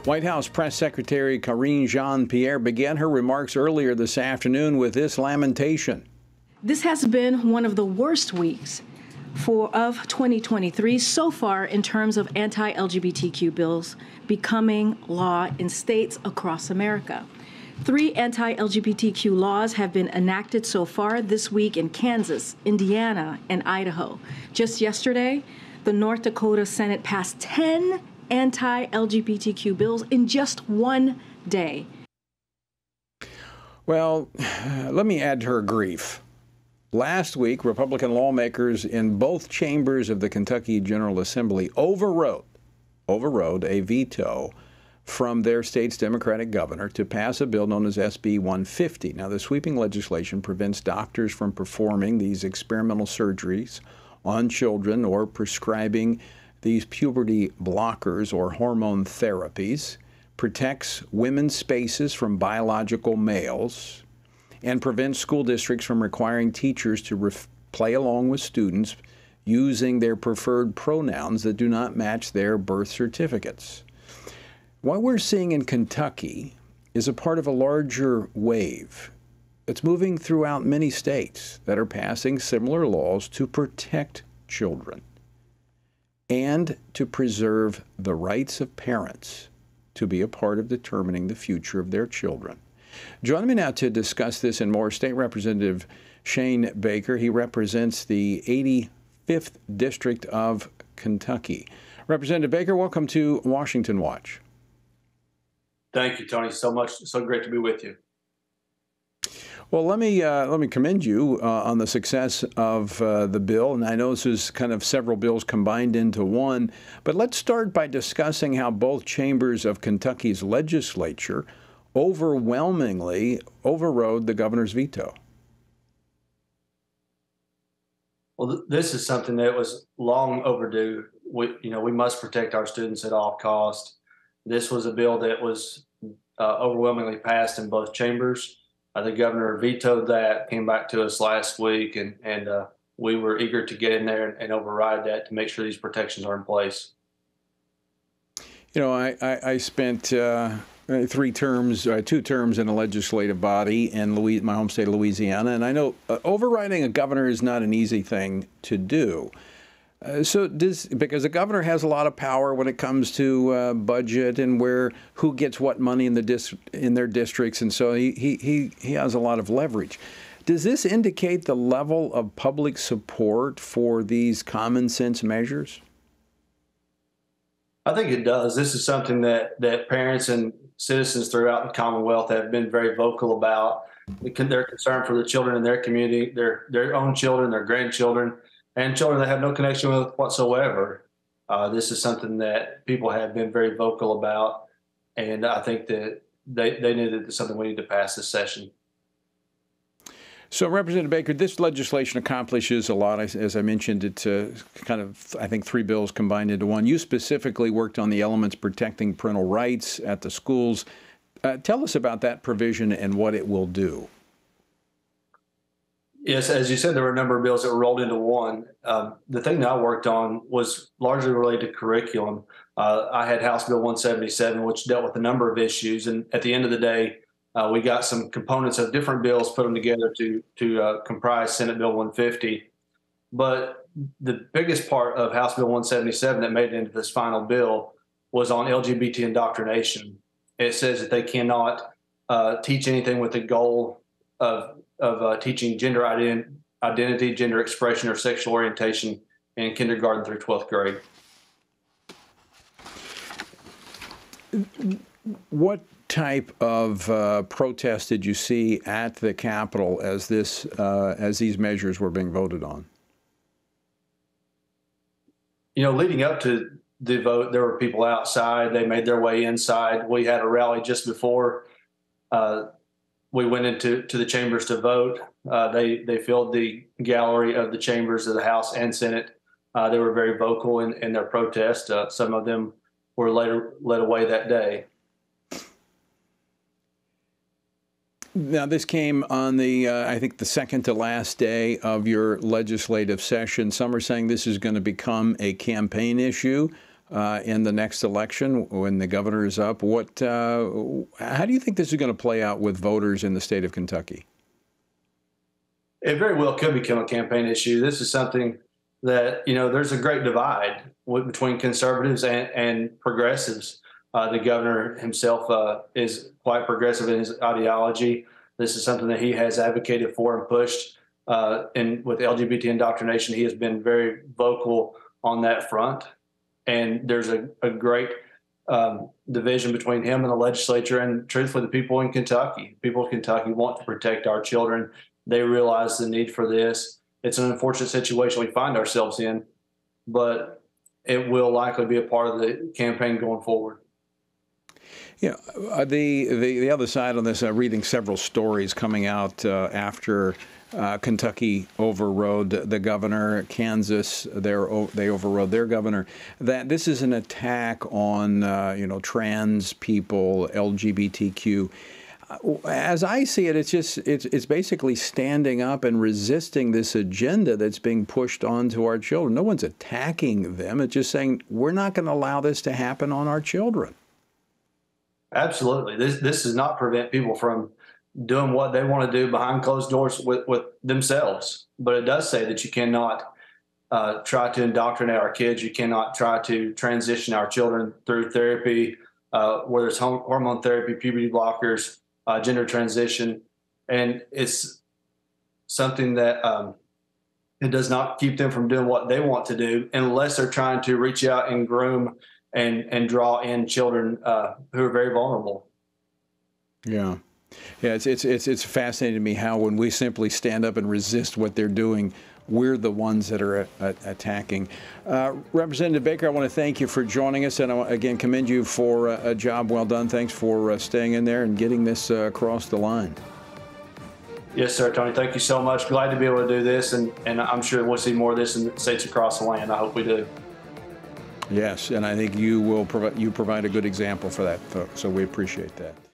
White House Press Secretary Karine Jean-Pierre began her remarks earlier this afternoon with this lamentation. This has been one of the worst weeks of 2023 so far in terms of anti-LGBTQ bills becoming law in states across America. 3 anti-LGBTQ laws have been enacted so far this week in Kansas, Indiana, and Idaho. Just yesterday, the North Dakota Senate passed 10 anti-LGBTQ bills in just one day. Well, let me add to her grief. Last week, Republican lawmakers in both chambers of the Kentucky General Assembly overrode a veto from their state's Democratic governor to pass a bill known as SB 150. Now, the sweeping legislation prevents doctors from performing these experimental surgeries on children or prescribing these puberty blockers or hormone therapies, protects women's spaces from biological males, and prevents school districts from requiring teachers to play along with students using their preferred pronouns that do not match their birth certificates. What we're seeing in Kentucky is a part of a larger wave. It's moving throughout many states that are passing similar laws to protect children and to preserve the rights of parents to be a part of determining the future of their children. Joining me now to discuss this and more, State Representative Shane Baker. He represents the 85th District of Kentucky. Representative Baker, welcome to Washington Watch. Thank you, Tony, so much. So great to be with you. Well, let me commend you on the success of the bill, and I know this is kind of several bills combined into one, but let's start by discussing how both chambers of Kentucky's legislature overwhelmingly overrode the governor's veto. Well, this is something that was long overdue. We must protect our students at all costs. This was a bill that was overwhelmingly passed in both chambers. The governor vetoed that, came back to us last week, and we were eager to get in there and override that to make sure these protections are in place. You know, I spent 2 terms in a legislative body in my home state of Louisiana, and I know overriding a governor is not an easy thing to do. Because the governor has a lot of power when it comes to budget and who gets what money in their districts, and so he has a lot of leverage. Does this indicate the level of public support for these common sense measures? I think it does. This is something that parents and citizens throughout the Commonwealth have been very vocal about. They're concerned for the children in their community, their own children, their grandchildren, and children that have no connection with whatsoever. This is something that people have been very vocal about, and I think that they knew that it's something we need to pass this session. So, Representative Baker, this legislation accomplishes a lot. As I mentioned, it's kind of, I think, 3 bills combined into one. You specifically worked on the elements protecting parental rights at the schools. Tell us about that provision and what it will do. Yes, as you said, there were a number of bills that were rolled into one. The thing that I worked on was largely related to curriculum. I had House Bill 177, which dealt with a number of issues. And at the end of the day, we got some components of different bills, put them together to comprise Senate Bill 150. But the biggest part of House Bill 177 that made it into this final bill was on LGBT indoctrination. It says that they cannot teach anything with the goal of teaching gender identity, gender expression, or sexual orientation in kindergarten through 12th grade. What type of protest did you see at the Capitol as these measures were being voted on? You know, leading up to the vote, there were people outside. They made their way inside. We had a rally just before we went into the chambers to vote. They filled the gallery of the chambers of the House and Senate. They were very vocal in their protest. Some of them were later led away that day. Now, this came on I think, the second to last day of your legislative session. Some are saying this is going to become a campaign issue. in the next election when the governor is up. How do you think this is going to play out with voters in the state of Kentucky? It very well could become a campaign issue. This is something that, there's a great divide between conservatives and progressives. The governor himself is quite progressive in his ideology. This is something that he has advocated for and pushed. And with LGBT indoctrination, he has been very vocal on that front. And there's a great division between him and the legislature and, truthfully, the people in Kentucky. People in Kentucky want to protect our children. They realize the need for this. It's an unfortunate situation we find ourselves in, but it will likely be a part of the campaign going forward. Yeah, the other side on this, reading several stories coming out after Kentucky overrode the governor, Kansas, they overrode their governor, that this is an attack on, trans people, LGBTQ. As I see it, it's basically standing up and resisting this agenda that's being pushed onto our children. No one's attacking them. It's just saying we're not going to allow this to happen on our children. Absolutely. This does not prevent people from doing what they want to do behind closed doors with themselves. But it does say that you cannot try to indoctrinate our kids. You cannot try to transition our children through therapy, whether it's hormone therapy, puberty blockers, gender transition. And it's something that it does not keep them from doing what they want to do unless they're trying to reach out and groom and draw in children who are very vulnerable. Yeah. Yeah, it's fascinating to me how when we simply stand up and resist what they're doing, we're the ones that are attacking. Representative Baker, I want to thank you for joining us, and I again commend you for a job well done. Thanks for staying in there and getting this across the line. Yes, sir, Tony. Thank you so much. Glad to be able to do this, and I'm sure we'll see more of this in states across the land. I hope we do. Yes, and I think you provide a good example for that, folks, so we appreciate that.